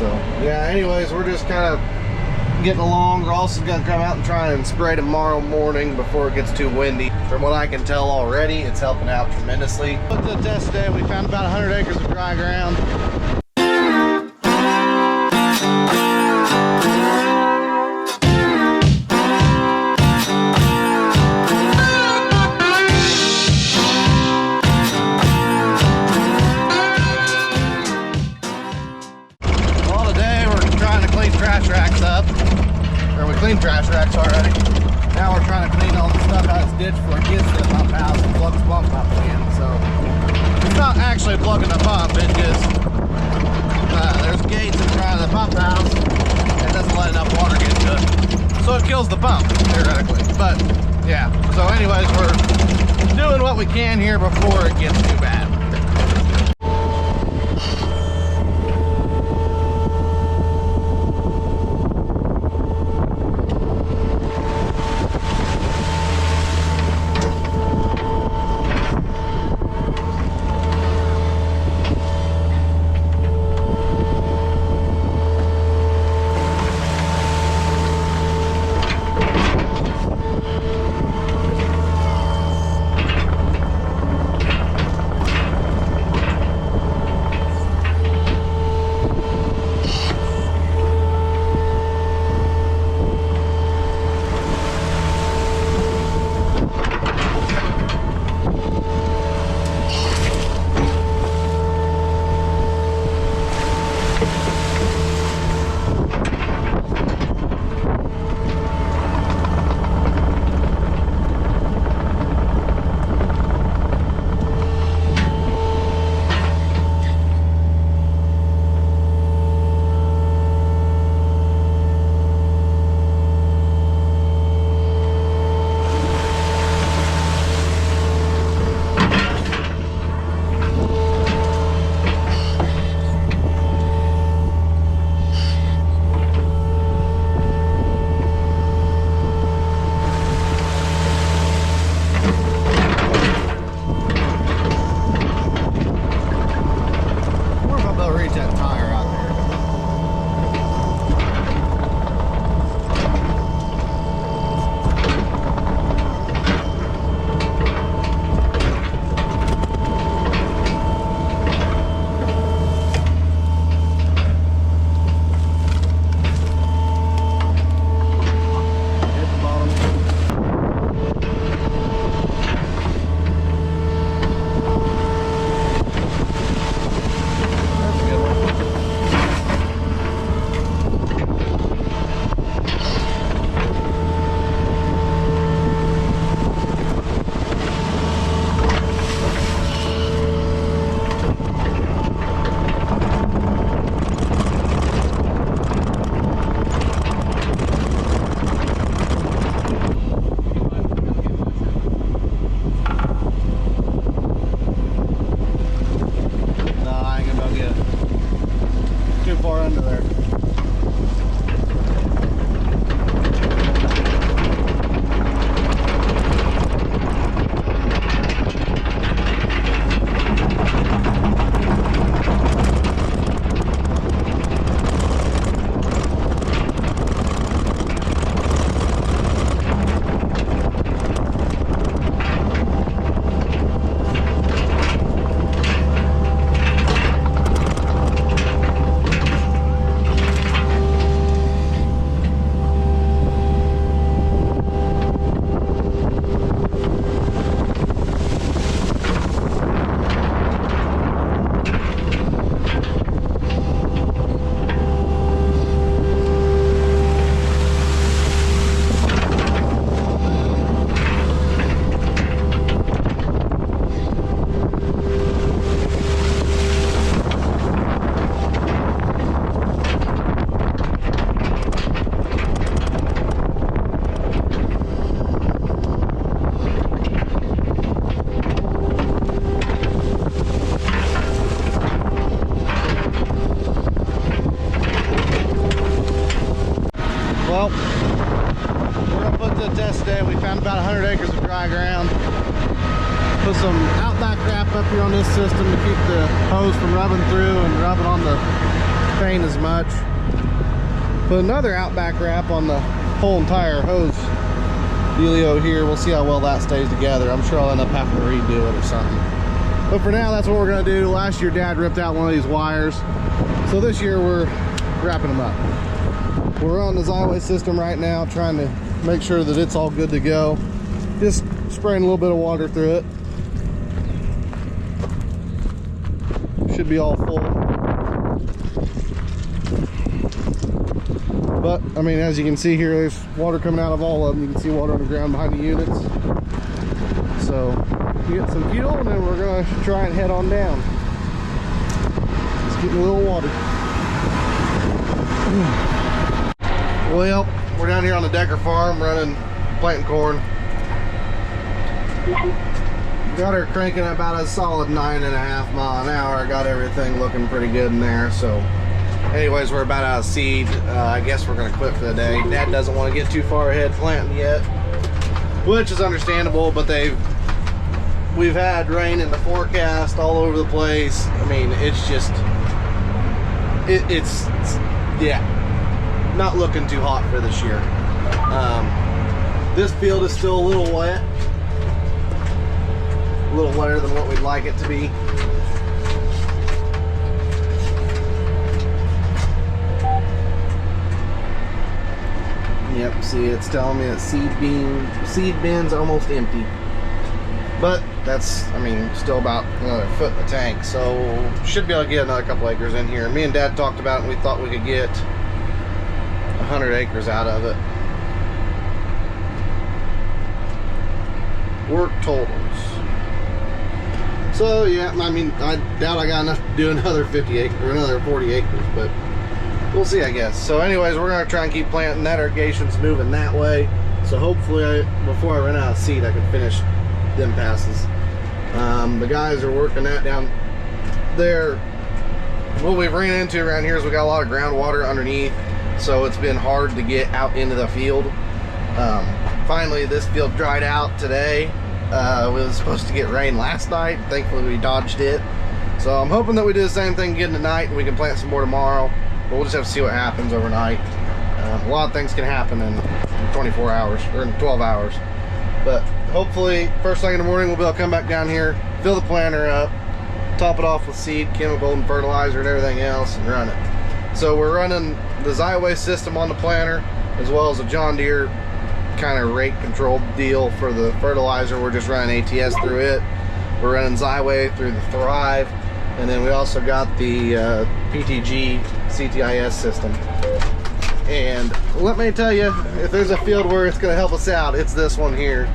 So yeah, anyways, we're just kind of getting along. We're also gonna come out and try and spray tomorrow morning before it gets too windy. From what I can tell already, it's helping out tremendously. Put the test today, we found about 100 acres of dry ground. Trash racks up, or we cleaned trash racks already. Now we're trying to clean all the stuff out of this ditch before it gets to the pump house and plug the pump up again. So it's not actually plugging the pump, it just there's gates in front of the pump house and it doesn't let enough water get to it. So it kills the pump, theoretically. But yeah, so anyways, we're doing what we can here before it gets too bad. Put some outback wrap up here on this system to keep the hose from rubbing through and rubbing on the paint as much. Put another Outback wrap on the whole entire hose dealio here. We'll see how well that stays together. I'm sure I'll end up having to redo it or something. But for now, that's what we're gonna do. Last year, Dad ripped out one of these wires. So this year, we're wrapping them up. We're on the Xyway system right now, trying to make sure that it's all good to go. Just spraying a little bit of water through it. Should be all full. But, I mean, as you can see here, there's water coming out of all of them. You can see water on the ground behind the units. So, we get some fuel, and then we're going to try and head on down. Just getting a little water. Well, we're down here on the Decker farm running, planting corn. Got her cranking about a solid 9.5 mile an hour. Got everything looking pretty good in there. So anyways, we're about out of seed. I guess we're gonna quit for the day. Dad doesn't want to get too far ahead planting yet, which is understandable, but we've had rain in the forecast all over the place. I mean, it's just it's yeah, not looking too hot for this year. This field is still a little wet. A little wetter than what we'd like it to be. Yep, see, it's telling me that seed bin's almost empty. But that's, I mean, still about another foot in the tank, so should be able to get another couple acres in here. Me and Dad talked about it, and we thought we could get 100 acres out of it. Work totals. So yeah, I mean, I doubt I got enough to do another 50 acres or another 40 acres, but we'll see, I guess. So anyways, we're gonna try and keep planting. That irrigation's moving that way, so hopefully before I run out of seed, I can finish them passes. The guys are working that down there. What we've ran into around here is we got a lot of groundwater underneath, so it's been hard to get out into the field. Finally, this field dried out today. We was supposed to get rain last night. Thankfully, we dodged it. So I'm hoping that we do the same thing again tonight, and we can plant some more tomorrow. But we'll just have to see what happens overnight. A lot of things can happen in 24 hours, or in 12 hours. But hopefully, first thing in the morning, we'll be able to come back down here, fill the planter up, top it off with seed, chemical, and fertilizer, and everything else, and run it. So we're running the Xyway system on the planter, as well as a John Deere kind of rate controlled deal for the fertilizer. We're just running ATS through it. We're running Xyway through the Thrive, and then we also got the PTG CTIS system. And let me tell you, if there's a field where it's going to help us out, it's this one here.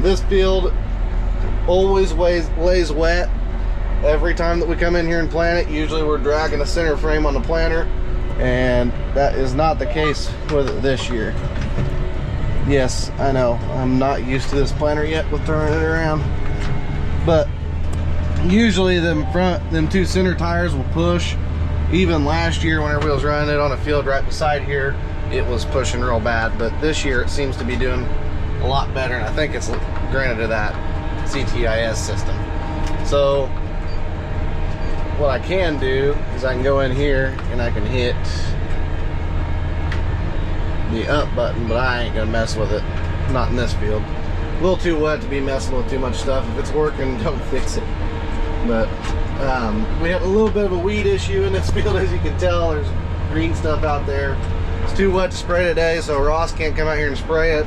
This field always lays wet every time that we come in here and plant it. Usually we're dragging a center frame on the planter, and that is not the case with it this year. Yes, I know, I'm not used to this planter yet with turning it around, but usually them two center tires will push. Even last year whenever we was running it on a field right beside here, it was pushing real bad, but this year it seems to be doing a lot better, and I think it's granted to that CTIS system. So what I can do is I can go in here and I can hit the up button, but I ain't gonna mess with it, not in this field. A little too wet to be messing with too much stuff. If it's working, don't fix it. But we have a little bit of a weed issue in this field, as you can tell. There's green stuff out there. It's too wet to spray today, so Ross can't come out here and spray it.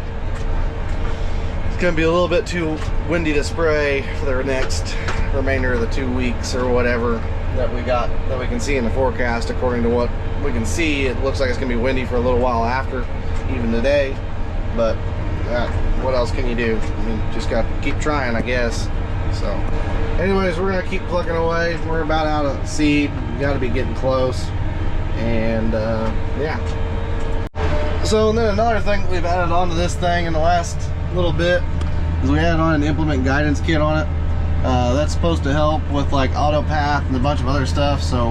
It's gonna be a little bit too windy to spray for the next remainder of the 2 weeks or whatever that we got, that we can see in the forecast. According to what we can see, it looks like it's gonna be windy for a little while after, even today. But what else can you do? I mean, just gotta keep trying, I guess. So anyways, we're gonna keep plugging away. We're about out of seed. We gotta be getting close. And yeah. So then another thing that we've added onto this thing in the last little bit is we added on an implement guidance kit on it. That's supposed to help with like AutoPath and a bunch of other stuff. So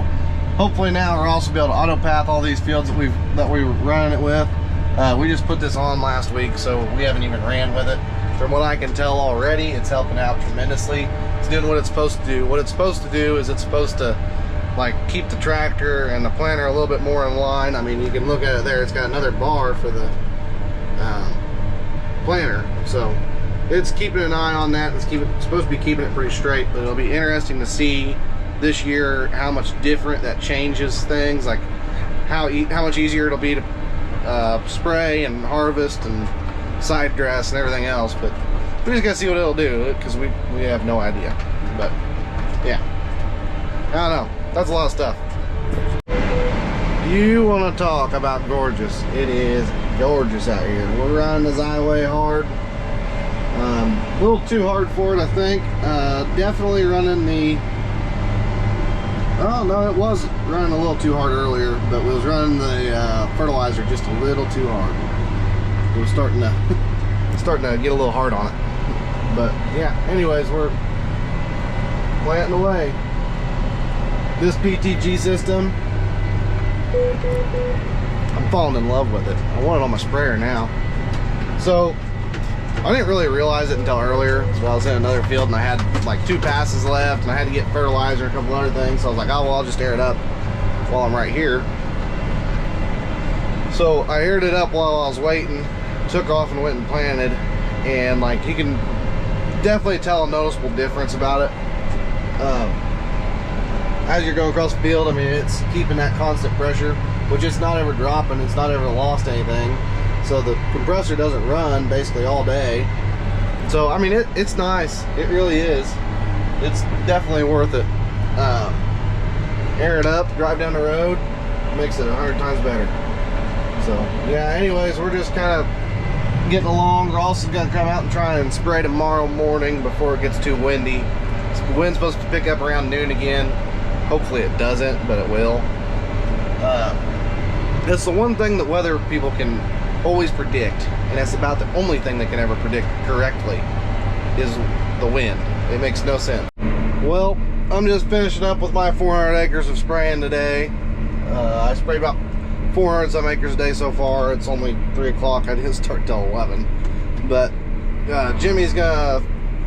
hopefully now we'll also be able to AutoPath all these fields that we were running it with. We just put this on last week, so we haven't even ran with it. From what I can tell already, it's helping out tremendously. It's doing what it's supposed to do. What it's supposed to do is it's supposed to like keep the tractor and the planter a little bit more in line. I mean, you can look at it there, it's got another bar for the planter, so it's keeping an eye on that. It's supposed to be keeping it pretty straight, but it'll be interesting to see this year how much different that changes things, like how much easier it'll be to spray and harvest and side dress and everything else. But we just gotta see what it'll do, because we have no idea. But yeah, I don't know, that's a lot of stuff. You want to talk about gorgeous? It is gorgeous out here. We're running this highway hard. A little too hard for it, I think. Definitely running the... Oh no, it was running a little too hard earlier, but we was running the fertilizer just a little too hard. It was starting to get a little hard on it. But yeah, anyways, we're planting away. This PTG system, I'm falling in love with it. I want it on my sprayer now. So I didn't really realize it until earlier. So I was in another field and I had like 2 passes left and I had to get fertilizer and a couple other things. So I was like, oh well, I'll just air it up while I'm right here. So I aired it up while I was waiting, took off and went and planted, and like you can definitely tell a noticeable difference about it. As you're going across the field, I mean, it's keeping that constant pressure, which it's not ever dropping, it's not ever lost anything. So the compressor doesn't run basically all day. So I mean, it's nice, it really is. It's definitely worth it. Air it up, drive down the road, makes it 100 times better. So yeah, anyways, we're just kind of getting along. We're also gonna come out and try and spray tomorrow morning before it gets too windy. The wind's supposed to pick up around noon again. Hopefully it doesn't, but it will. It's the one thing that weather people can always predict, and that's about the only thing they can ever predict correctly, is the wind. It makes no sense. Well, I'm just finishing up with my 400 acres of spraying today. I sprayed about 400 some acres a day so far. It's only 3 o'clock. I didn't start till 11. But Jimmy's gonna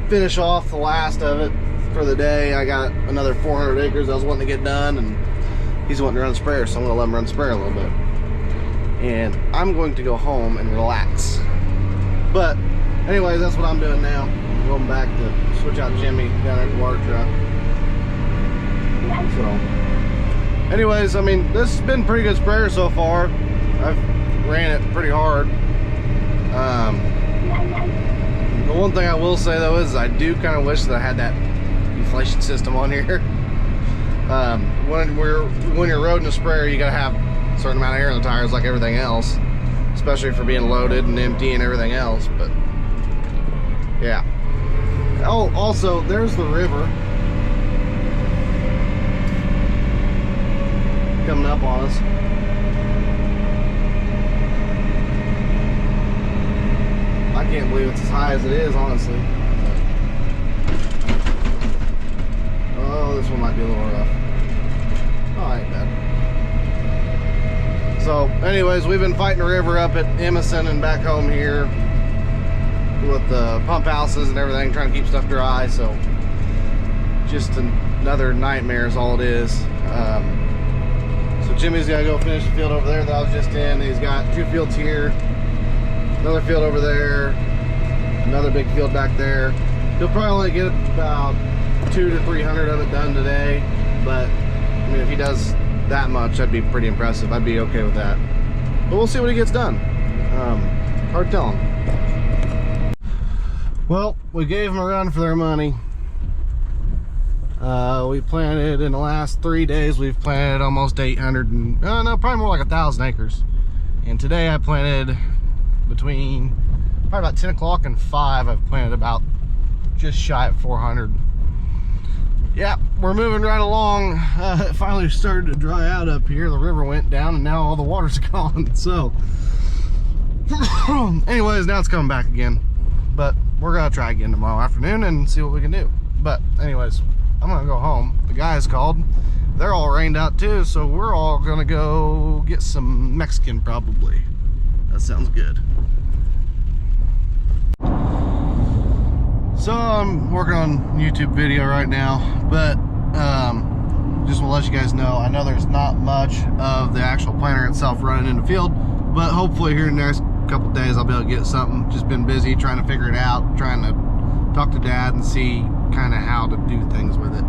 finish off the last of it for the day. I got another 400 acres I was wanting to get done, and he's wanting to run the sprayer, so I'm gonna let him run the sprayer a little bit. And I'm going to go home and relax. But anyways, that's what I'm doing now. I'm going back to switch out Jimmy down at the water truck. So anyways, I mean, this has been pretty good sprayer so far. I've ran it pretty hard. The one thing I will say though is I do kind of wish that I had that deflation system on here. When you're loading a sprayer, you gotta have a certain amount of air in the tires like everything else, especially for being loaded and empty and everything else. But yeah. Oh, also there's the river coming up on us. I can't believe it's as high as it is, honestly. Oh, this one might be a little rough. Oh, ain't bad. So anyways, we've been fighting the river up at Emerson and back home here with the pump houses and everything, trying to keep stuff dry. So just another nightmare is all it is. So Jimmy's gotta go finish the field over there that I was just in. He's got 2 fields here, another field over there, another big field back there. He'll probably only get about 200 to 300 of it done today, but I mean, if he does that much, that'd be pretty impressive. I'd be okay with that. But we'll see what he gets done. Hard telling. Well, we gave them a run for their money. We planted in the last 3 days. We've planted almost 800 and no, probably more like 1,000 acres. And today I planted between probably about 10 o'clock and 5. I've planted about just shy of 400. Yeah, we're moving right along. It finally started to dry out up here. The river went down and now all the water's gone. So anyways, now it's coming back again. But we're gonna try again tomorrow afternoon and see what we can do. But anyways, I'm gonna go home. The guys called. They're all rained out too, so we're all gonna go get some Mexican probably. That sounds good. So I'm working on YouTube video right now, but just want to let you guys know, I know there's not much of the actual planter itself running in the field, but hopefully here in the next couple days I'll be able to get something. Just been busy trying to figure it out, trying to talk to Dad and see kind of how to do things with it.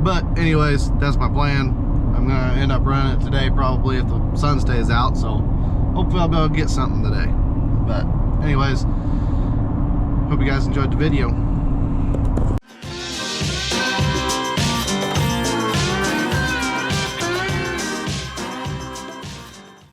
But anyways, that's my plan. I'm gonna end up running it today probably if the sun stays out, so hopefully I'll be able to get something today. But anyways, hope you guys enjoyed the video.